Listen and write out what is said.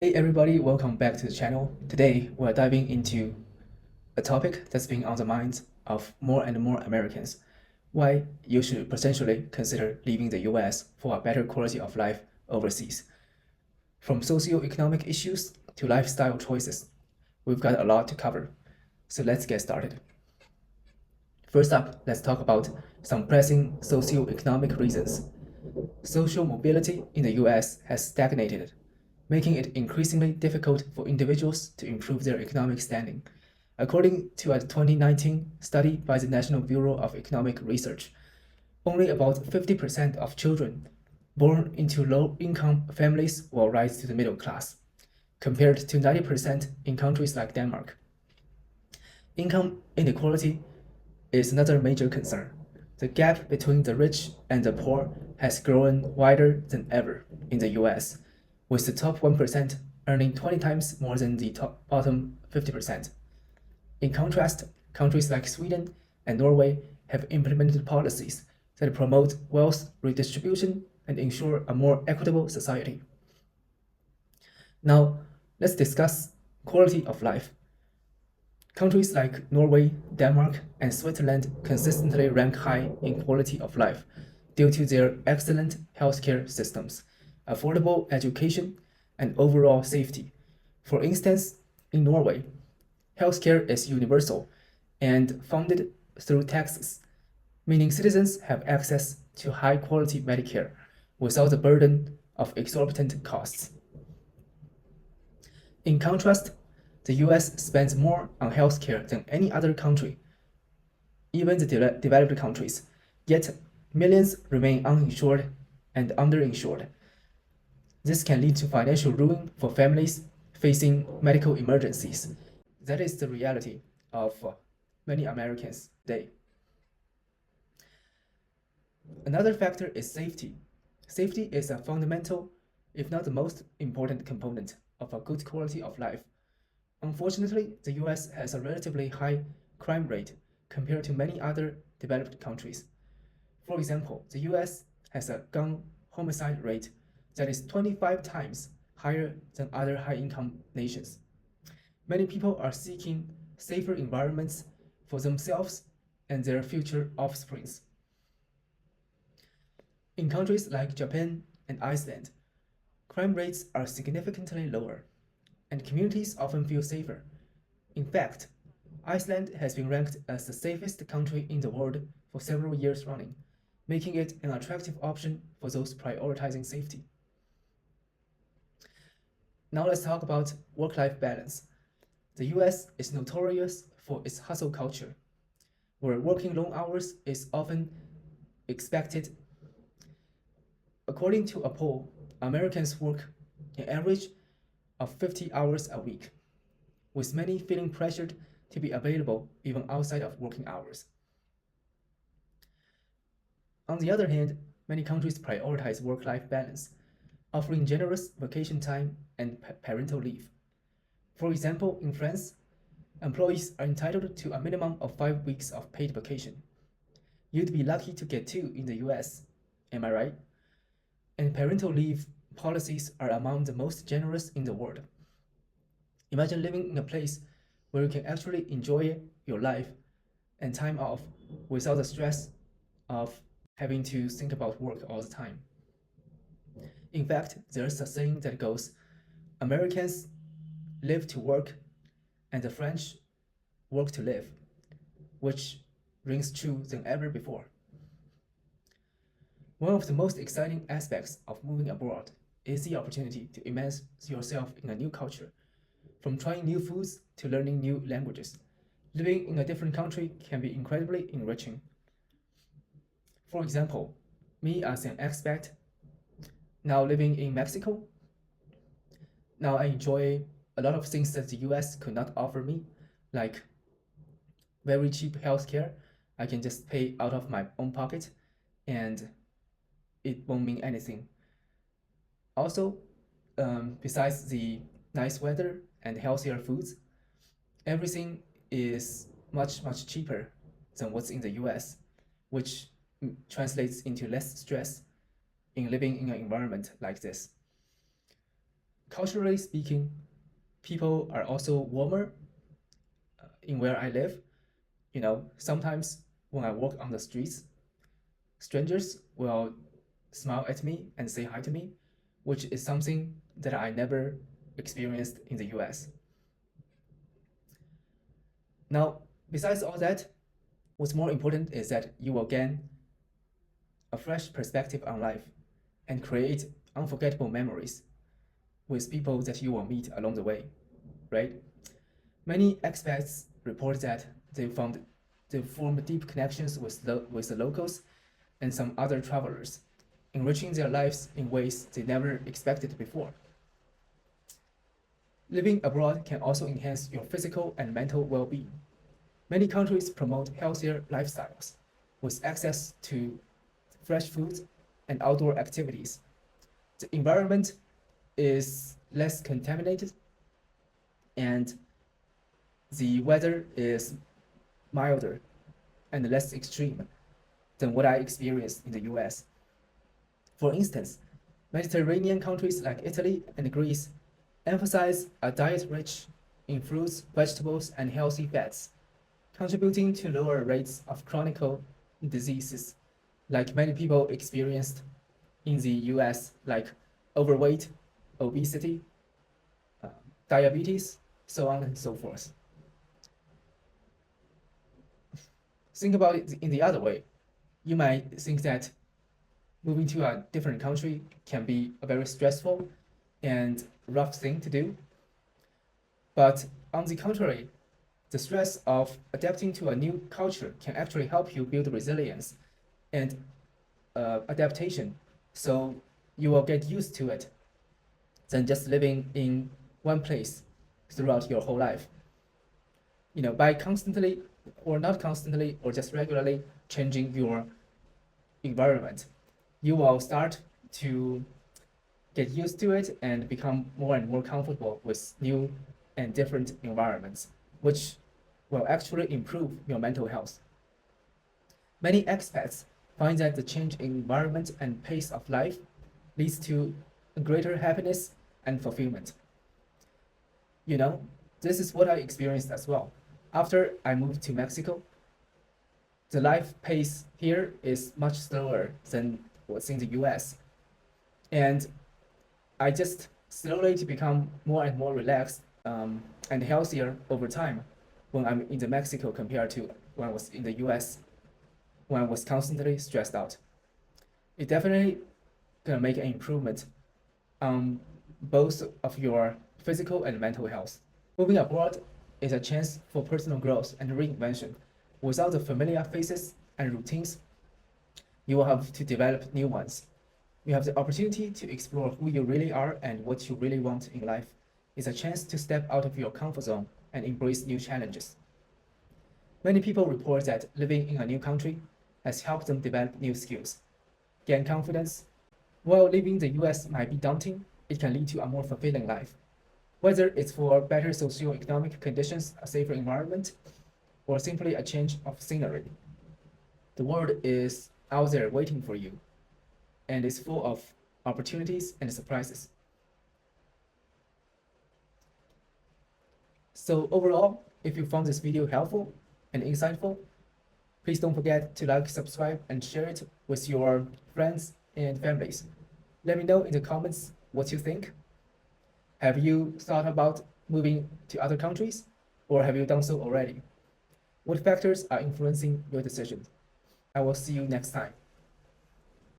Hey everybody, welcome back to the channel. Today we're diving into a topic that's been on the minds of more and more Americans. Why you should potentially consider leaving the US for a better quality of life overseas. From socio-economic issues to lifestyle choices, we've got a lot to cover. So let's get started. First up, let's talk about some pressing socio-economic reasons. Social mobility in the US has stagnated, making it increasingly difficult for individuals to improve their economic standing. According to a 2019 study by the National Bureau of Economic Research, only about 50% of children born into low-income families will rise to the middle class, compared to 90% in countries like Denmark. Income inequality is another major concern. The gap between the rich and the poor has grown wider than ever in the US, with the top 1% earning 20 times more than the bottom 50%. In contrast, countries like Sweden and Norway have implemented policies that promote wealth redistribution and ensure a more equitable society. Now, let's discuss quality of life. Countries like Norway, Denmark, and Switzerland consistently rank high in quality of life due to their excellent healthcare systems, affordable education, and overall safety. For instance, in Norway, healthcare is universal and funded through taxes, meaning citizens have access to high quality Medicare without the burden of exorbitant costs. In contrast, the US spends more on healthcare than any other country, even the developed countries, yet millions remain uninsured and underinsured. This can lead to financial ruin for families facing medical emergencies. That is the reality of many Americans today. Another factor is safety. Safety is a fundamental, if not the most important component of a good quality of life. Unfortunately, the US has a relatively high crime rate compared to many other developed countries. For example, the US has a gun homicide rate that is 25 times higher than other high-income nations. Many people are seeking safer environments for themselves and their future offsprings. In countries like Japan and Iceland, crime rates are significantly lower, and communities often feel safer. In fact, Iceland has been ranked as the safest country in the world for several years running, making it an attractive option for those prioritizing safety. Now let's talk about work-life balance. The US is notorious for its hustle culture, where working long hours is often expected. According to a poll, Americans work an average of 50 hours a week, with many feeling pressured to be available even outside of working hours. On the other hand, many countries prioritize work-life balance, offering generous vacation time and parental leave. For example, in France, employees are entitled to a minimum of 5 weeks of paid vacation. You'd be lucky to get 2 in the US, am I right? And parental leave policies are among the most generous in the world. Imagine living in a place where you can actually enjoy your life and time off without the stress of having to think about work all the time. In fact, there's a saying that goes, Americans live to work and the French work to live, which rings true than ever before. One of the most exciting aspects of moving abroad is the opportunity to immerse yourself in a new culture. From trying new foods to learning new languages, living in a different country can be incredibly enriching. For example, me as an expat, now living in Mexico, now I enjoy a lot of things that the US could not offer me, like very cheap healthcare. I can just pay out of my own pocket and it won't mean anything. Also, besides the nice weather and healthier foods, everything is much cheaper than what's in the US, which translates into less stress in living in an environment like this. culturally speaking, people are also warmer in where I live. Sometimes when I walk on the streets, strangers will smile at me and say hi to me, which is something that I never experienced in the US. Now, besides all that, what's more important is that you will gain a fresh perspective on life and create unforgettable memories with people that you will meet along the way, right? Many expats report that they formed deep connections with the locals and some other travelers, enriching their lives in ways they never expected before. Living abroad can also enhance your physical and mental well-being. Many countries promote healthier lifestyles with access to fresh foods and outdoor activities. The environment is less contaminated and the weather is milder and less extreme than what I experienced in the US. For instance, Mediterranean countries like Italy and Greece emphasize a diet rich in fruits, vegetables, and healthy fats, contributing to lower rates of chronic diseases like many people experienced in the US, like overweight, obesity, uh, diabetes, so on and so forth. Think about it in the other way. You might think that moving to a different country can be a very stressful and rough thing to do. But on the contrary, the stress of adapting to a new culture can actually help you build resilience and adaptation. So you will get used to it than just living in one place throughout your whole life. By constantly or not constantly or just regularly changing your environment, you will start to get used to it and become more and more comfortable with new and different environments, which will actually improve your mental health. Many expats find that the change in environment and pace of life leads to greater happiness and fulfillment. This is what I experienced as well. After I moved to Mexico, the life pace here is much slower than what's in the US. And I just slowly to become more and more relaxed and healthier over time when I'm in the Mexico compared to when I was in the US, when I was constantly stressed out. It definitely gonna make an improvement on both of your physical and mental health. Moving abroad is a chance for personal growth and reinvention. Without the familiar faces and routines, you will have to develop new ones. You have the opportunity to explore who you really are and what you really want in life. It's a chance to step out of your comfort zone and embrace new challenges. Many people report that living in a new country has helped them develop new skills, gain confidence. While leaving the US might be daunting, it can lead to a more fulfilling life. Whether it's for better socioeconomic conditions, a safer environment, or simply a change of scenery, the world is out there waiting for you and is full of opportunities and surprises. So overall, if you found this video helpful and insightful, please don't forget to like, subscribe, and share it with your friends and families. Let me know in the comments what you think. Have you thought about moving to other countries, or have you done so already? What factors are influencing your decision? I will see you next time.